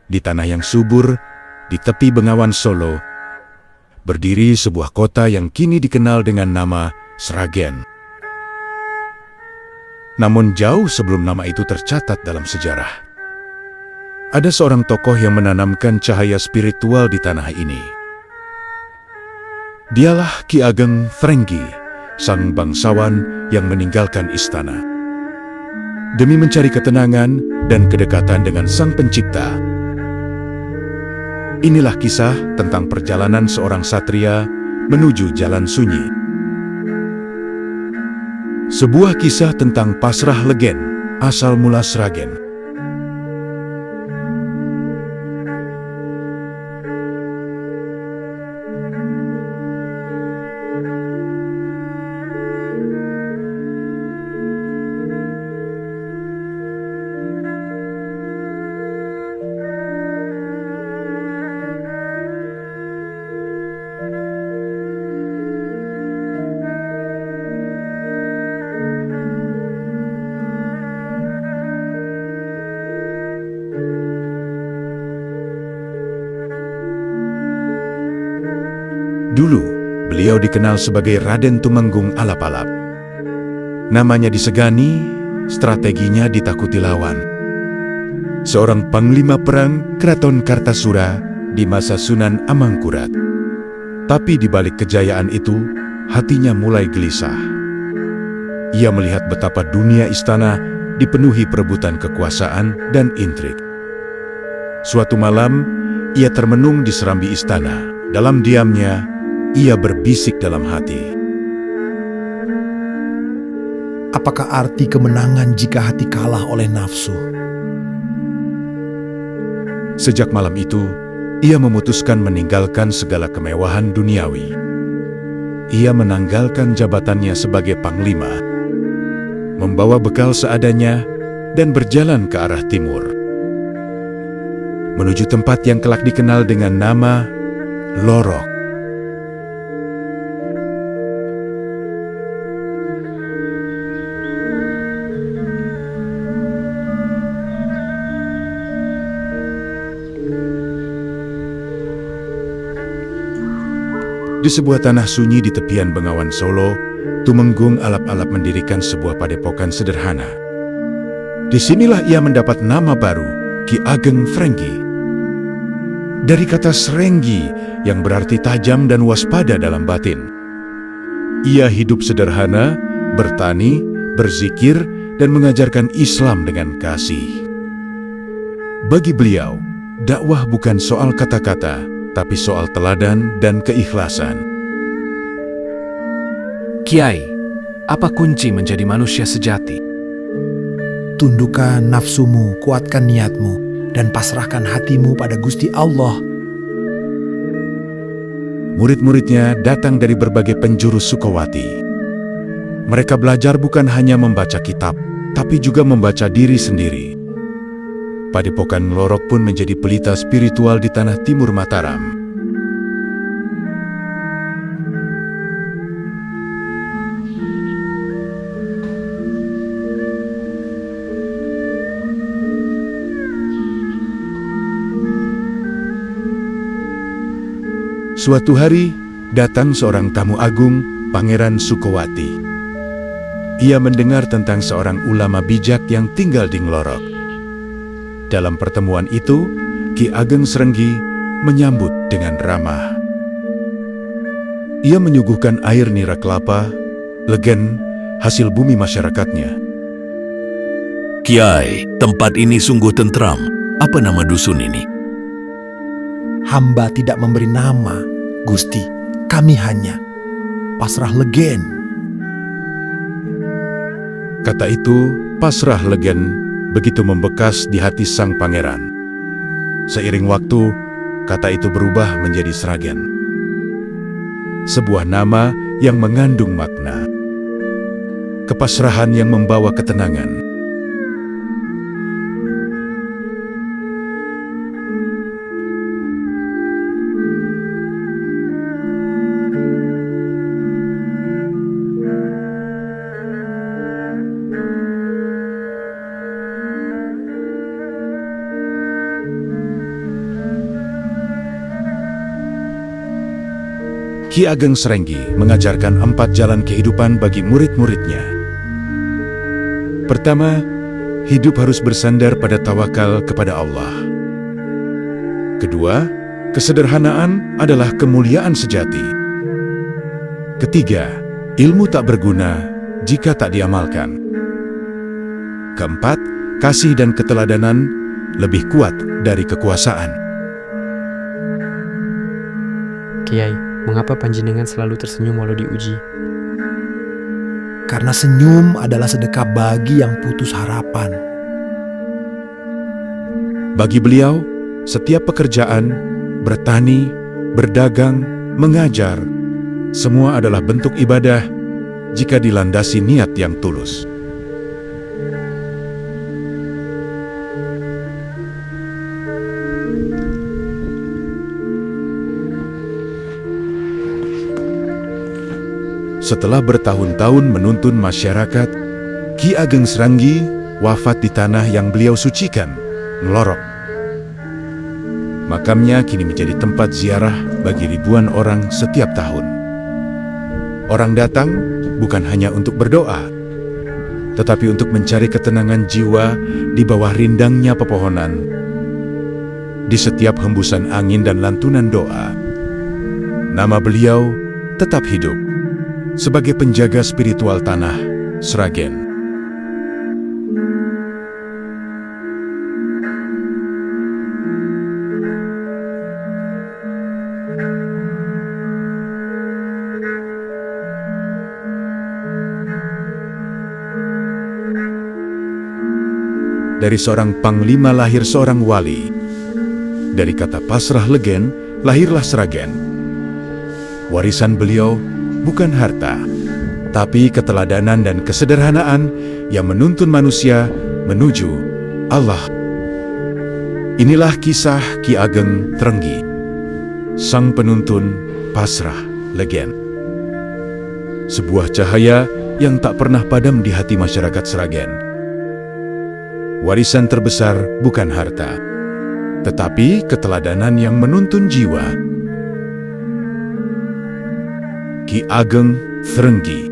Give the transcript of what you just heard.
Di tanah yang subur, di tepi Bengawan Solo, berdiri sebuah kota yang kini dikenal dengan nama Sragen. Namun jauh sebelum nama itu tercatat dalam sejarah, ada seorang tokoh yang menanamkan cahaya spiritual di tanah ini. Dialah Ki Ageng Frenggi, sang bangsawan yang meninggalkan istana demi mencari ketenangan dan kedekatan dengan Sang Pencipta. Inilah kisah tentang perjalanan seorang satria menuju jalan sunyi. Sebuah kisah tentang Pasrah Legen, asal mula Sragen. Dulu, beliau dikenal sebagai Raden Tumenggung Alap-Alap. Namanya disegani, strateginya ditakuti lawan. Seorang panglima perang Keraton Kartasura di masa Sunan Amangkurat. Tapi di balik kejayaan itu, hatinya mulai gelisah. Ia melihat betapa dunia istana dipenuhi perebutan kekuasaan dan intrik. Suatu malam, ia termenung di serambi istana. Dalam diamnya, ia berbisik dalam hati. Apakah arti kemenangan jika hati kalah oleh nafsu? Sejak malam itu, ia memutuskan meninggalkan segala kemewahan duniawi. Ia menanggalkan jabatannya sebagai panglima, membawa bekal seadanya, dan berjalan ke arah timur, menuju tempat yang kelak dikenal dengan nama Lorok. Di sebuah tanah sunyi di tepian Bengawan Solo, Tumenggung Alap-Alap mendirikan sebuah padepokan sederhana. Disinilah ia mendapat nama baru, Ki Ageng Frenggi. Dari kata Srenggi yang berarti tajam dan waspada dalam batin. Ia hidup sederhana, bertani, berzikir, dan mengajarkan Islam dengan kasih. Bagi beliau, dakwah bukan soal kata-kata, tapi soal teladan dan keikhlasan. Kiai, apa kunci menjadi manusia sejati? Tundukkan nafsumu, kuatkan niatmu, dan pasrahkan hatimu pada Gusti Allah. Murid-muridnya datang dari berbagai penjuru Sukowati. Mereka belajar bukan hanya membaca kitab, tapi juga membaca diri sendiri. Padepokan Lorok pun menjadi pelita spiritual di tanah timur Mataram. Suatu hari, datang seorang tamu agung, Pangeran Sukowati. Ia mendengar tentang seorang ulama bijak yang tinggal di Nglorok. Dalam pertemuan itu, Ki Ageng Srenggi menyambut dengan ramah. Ia menyuguhkan air nira kelapa, legen, hasil bumi masyarakatnya. Kiai, tempat ini sungguh tentram. Apa nama dusun ini? Hamba tidak memberi nama, Gusti. Kami hanya Pasrah Legen. Kata itu, Pasrah Legen, begitu membekas di hati sang pangeran. Seiring waktu, kata itu berubah menjadi Sragen. Sebuah nama yang mengandung makna. Kepasrahan yang membawa ketenangan. Ki Ageng Srenggi mengajarkan 4 jalan kehidupan bagi murid-muridnya. Pertama, hidup harus bersandar pada tawakal kepada Allah. Kedua, kesederhanaan adalah kemuliaan sejati. Ketiga, ilmu tak berguna jika tak diamalkan. Keempat, kasih dan keteladanan lebih kuat dari kekuasaan. Kiai, mengapa panjenengan selalu tersenyum walau diuji? Karena senyum adalah sedekah bagi yang putus harapan. Bagi beliau, setiap pekerjaan, bertani, berdagang, mengajar, semua adalah bentuk ibadah jika dilandasi niat yang tulus. Setelah bertahun-tahun menuntun masyarakat, Ki Ageng Srenggi wafat di tanah yang beliau sucikan, Nglorok. Makamnya kini menjadi tempat ziarah bagi ribuan orang setiap tahun. Orang datang bukan hanya untuk berdoa, tetapi untuk mencari ketenangan jiwa di bawah rindangnya pepohonan. Di setiap hembusan angin dan lantunan doa, nama beliau tetap hidup sebagai penjaga spiritual tanah Sragen. Dari seorang panglima lahir seorang wali. Dari kata pasrah legen, lahirlah Sragen. Warisan beliau bukan harta, tapi keteladanan dan kesederhanaan yang menuntun manusia menuju Allah. Inilah kisah Ki Ageng Srenggi, sang penuntun pasrah legen. Sebuah cahaya yang tak pernah padam di hati masyarakat Sragen. Warisan terbesar bukan harta, tetapi keteladanan yang menuntun jiwa. Ki Ageng Srenggi.